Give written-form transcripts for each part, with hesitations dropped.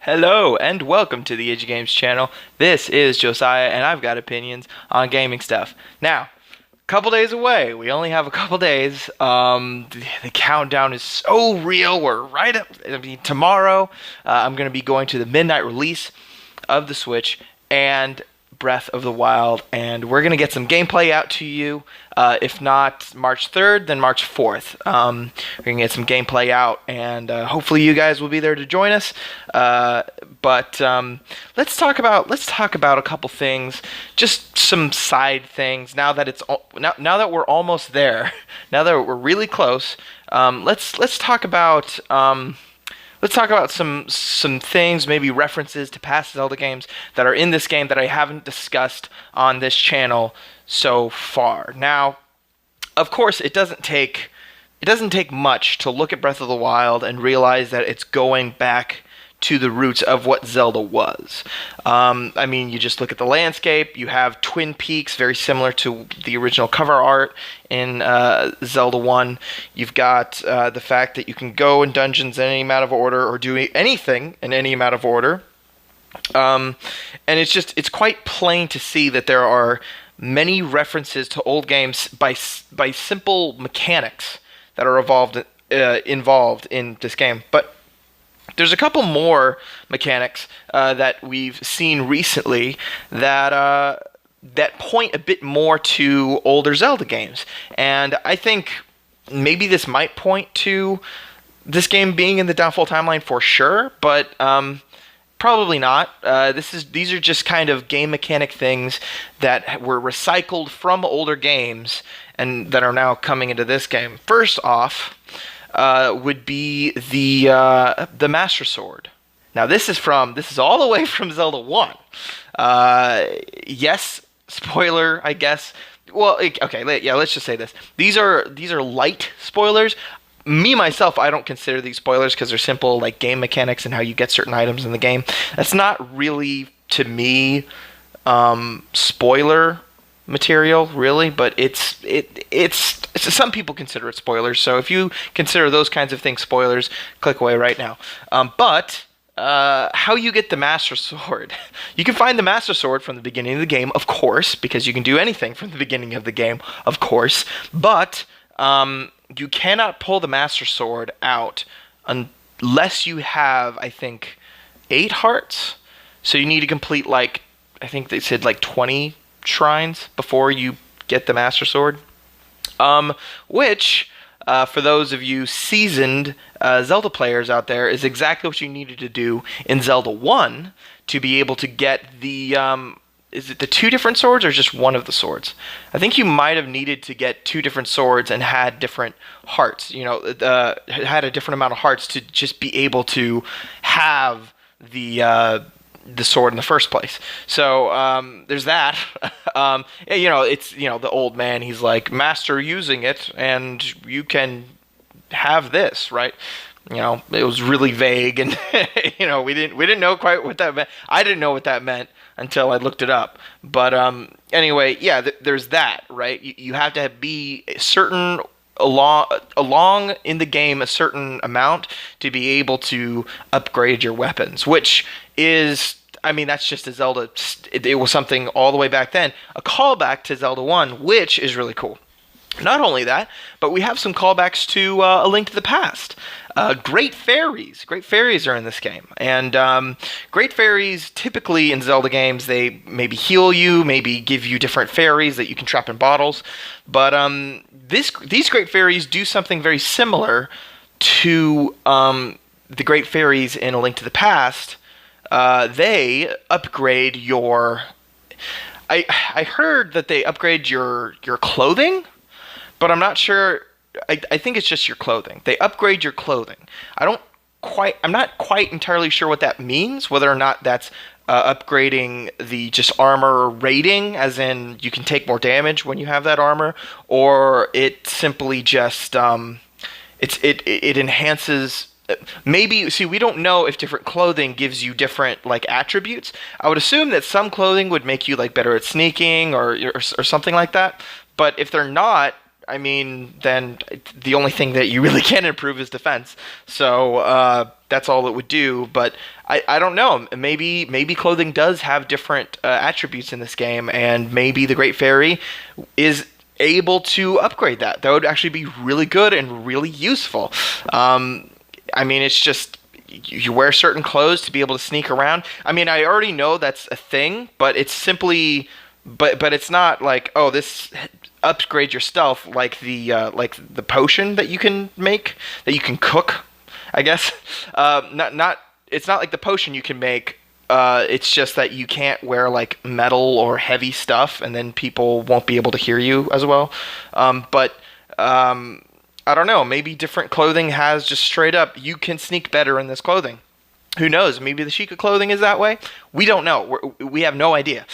Hello and welcome to the Age Games channel. This is Josiah and I've got opinions on gaming stuff. Now, couple days away. We only have a couple days. The countdown is so real. We're right up. Tomorrow, I'm going to be going to the midnight release of the Switch and Breath of the Wild, and we're going to get some gameplay out to you. If not March 3rd, then March 4th. We're going to get some gameplay out, and hopefully you guys will be there to join us. But let's talk about a couple things, just some side things. Now that now that we're almost there, now that we're really close, let's talk about some things, maybe references to past Zelda games that are in this game that I haven't discussed on this channel so far. Now, of course, it doesn't take much to look at Breath of the Wild and realize that it's going back to the roots of what Zelda was. I mean, you just look at the landscape. You have Twin Peaks, very similar to the original cover art in Zelda 1. You've got the fact that you can go in dungeons in any amount of order or do anything in any amount of order. And it's quite plain to see that there are many references to old games by simple mechanics that are involved in this game. But there's a couple more mechanics that we've seen recently that point a bit more to older Zelda games, and I think maybe this might point to this game being in the Downfall timeline for sure, but probably not. These are just kind of game mechanic things that were recycled from older games and that are now coming into this game. First off, would be the Master Sword. Now this is all the way from Zelda 1. Yes, spoiler, I guess. Well, okay, yeah, let's just say this. These are light spoilers. Me myself, I don't consider these spoilers because they're simple, like game mechanics and how you get certain items in the game. That's not really, to me, spoiler material, really, but it's some people consider it spoilers. So if you consider those kinds of things spoilers, click away right now. But how you get the Master Sword? You can find the Master Sword from the beginning of the game, of course, because you can do anything from the beginning of the game, of course. But you cannot pull the Master Sword out unless you have, I think, 8 hearts. So you need to complete, like, I think they said like 20 shrines before you get the Master Sword. Which, for those of you seasoned Zelda players out there, is exactly what you needed to do in Zelda 1 to be able to get the, is it the 2 different swords or just one of the swords? I think you might have needed to get 2 different swords and had different hearts, had a different amount of hearts to just be able to have the sword in the first place. So there's that. It's the old man. He's like, master using it, and you can have this, right? It was really vague, and we didn't know quite what that meant. I didn't know what that meant until I looked it up. But anyway, yeah, there's that, right? You have to be certain along in the game a certain amount to be able to upgrade your weapons, which is, I mean, that's just a Zelda. It was something all the way back then, a callback to Zelda 1, which is really cool. Not only that, but we have some callbacks to A Link to the Past. Great fairies are in this game, and great fairies typically in Zelda games, they maybe heal you, maybe give you different fairies that you can trap in bottles, but these great fairies do something very similar to the great fairies in A Link to the Past. They upgrade your. I heard that they upgrade your clothing, but I'm not sure. I think it's just your clothing. They upgrade your clothing. I'm not quite entirely sure what that means, whether or not that's upgrading the just armor rating, as in you can take more damage when you have that armor, or it simply just it enhances. Maybe, see, we don't know if different clothing gives you different, like, attributes. I would assume that some clothing would make you, like, better at sneaking or something like that. But if they're not, I mean, then the only thing that you really can improve is defense. So that's all it would do. But I don't know. Maybe clothing does have different attributes in this game, and maybe the Great Fairy is able to upgrade that. That would actually be really good and really useful. I mean, it's just you wear certain clothes to be able to sneak around. I mean, I already know that's a thing, but it's simply, but it's not like, oh, this upgrades your stealth like the potion that you can make, that you can cook, I guess. Not it's not like the potion you can make. It's just that you can't wear like metal or heavy stuff, and then people won't be able to hear you as well. But I don't know. Maybe different clothing has just straight up, you can sneak better in this clothing. Who knows? Maybe the Sheikah clothing is that way. We don't know. We have no idea.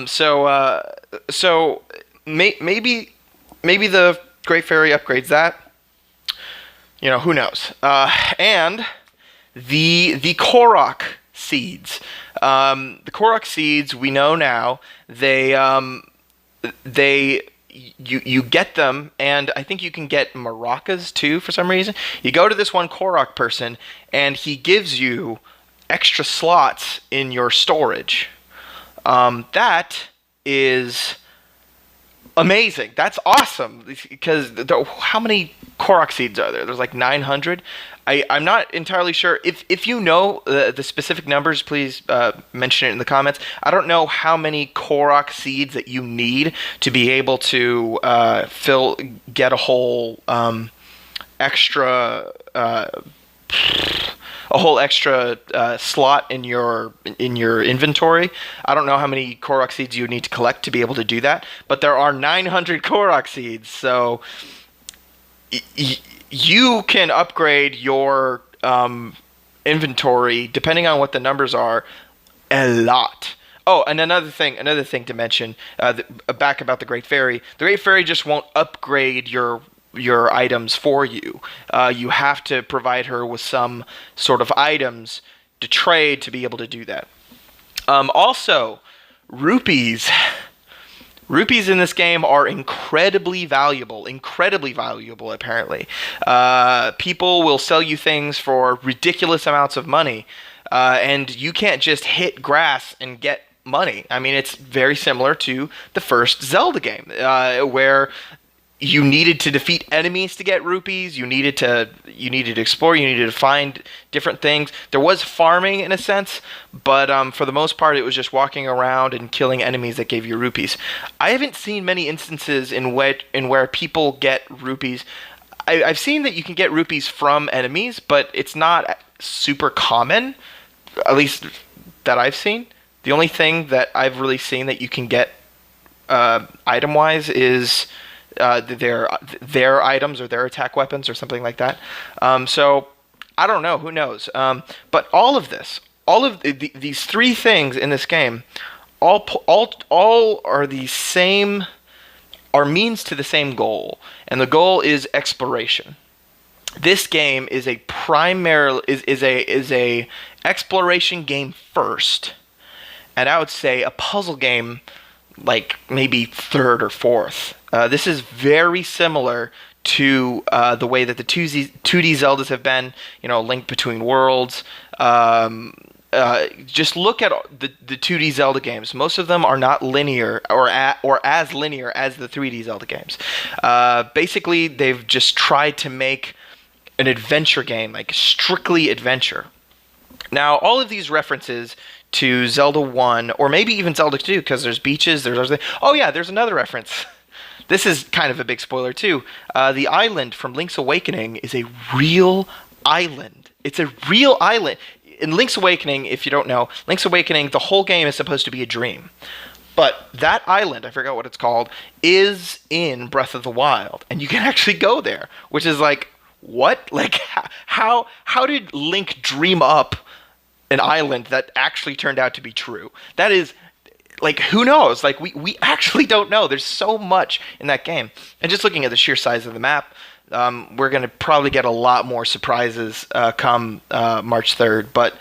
So maybe the Great Fairy upgrades that. You know, who knows? And the Korok seeds. The Korok seeds, we know now, you get them, and I think you can get maracas too for some reason. You go to this one Korok person, and he gives you extra slots in your storage. That is amazing. That's awesome, because how many Korok seeds are there? There's like 900. I'm not entirely sure. If you know the specific numbers, please mention it in the comments. I don't know how many Korok seeds that you need to be able to get a whole extra slot in your inventory. I don't know how many Korok seeds you need to collect to be able to do that, but there are 900 Korok seeds, so you can upgrade your inventory depending on what the numbers are a lot. Oh, and another thing to mention back about the Great Fairy. The Great Fairy just won't upgrade your items for you. You have to provide her with some sort of items to trade to be able to do that. Also, rupees. Rupees in this game are incredibly valuable apparently. People will sell you things for ridiculous amounts of money, and you can't just hit grass and get money. I mean, it's very similar to the first Zelda game, where you needed to defeat enemies to get rupees. You needed to explore. You needed to find different things. There was farming in a sense, but for the most part, it was just walking around and killing enemies that gave you rupees. I haven't seen many instances in where people get rupees. I've seen that you can get rupees from enemies, but it's not super common, at least that I've seen. The only thing that I've really seen that you can get item-wise is their items or their attack weapons or something like that. So I don't know. Who knows? But all of these three things in this game, all are the same, are means to the same goal, and the goal is exploration. This game is a exploration game first, and I would say a puzzle game like maybe third or fourth. This is very similar to the way that the 2D Zeldas have been, Link Between Worlds. Just look at the 2D Zelda games. Most of them are not linear or as linear as the 3D Zelda games. Basically, they've just tried to make an adventure game, like strictly adventure. Now, all of these references to Zelda 1, or maybe even Zelda 2, because there's beaches, oh yeah, there's another reference. This is kind of a big spoiler too. The island from Link's Awakening is a real island. It's a real island. In Link's Awakening, if you don't know, Link's Awakening, the whole game is supposed to be a dream. But that island, I forgot what it's called, is in Breath of the Wild, and you can actually go there, which is like, what? Like, how did Link dream up an island that actually turned out to be true? That is, like, who knows? Like, we actually don't know. There's so much in that game. And just looking at the sheer size of the map, we're going to probably get a lot more surprises come March 3rd. But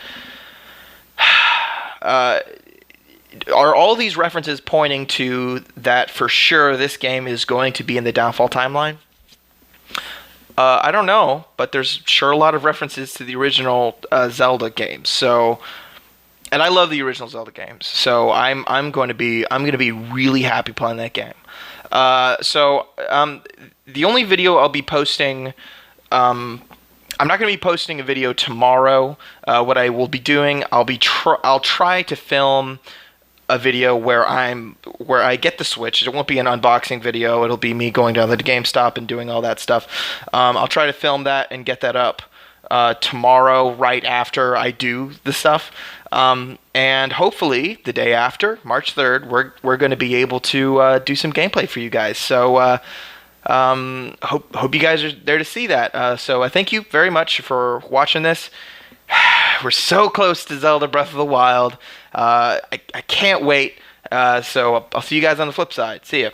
are all these references pointing to that for sure this game is going to be in the Downfall timeline? I don't know, but there's sure a lot of references to the original Zelda games. So, and I love the original Zelda games. So I'm going to be really happy playing that game. The only video I'll be posting, I'm not going to be posting a video tomorrow. What I will be doing, I'll try to film a video where I get the Switch. It won't be an unboxing video. It'll be me going down to the GameStop and doing all that stuff. I'll try to film that and get that up tomorrow, right after I do the stuff. And hopefully the day after, March 3rd, we're going to be able to do some gameplay for you guys. So hope you guys are there to see that. So I thank you very much for watching this. We're so close to Zelda Breath of the Wild. I can't wait. So I'll see you guys on the flip side. See ya.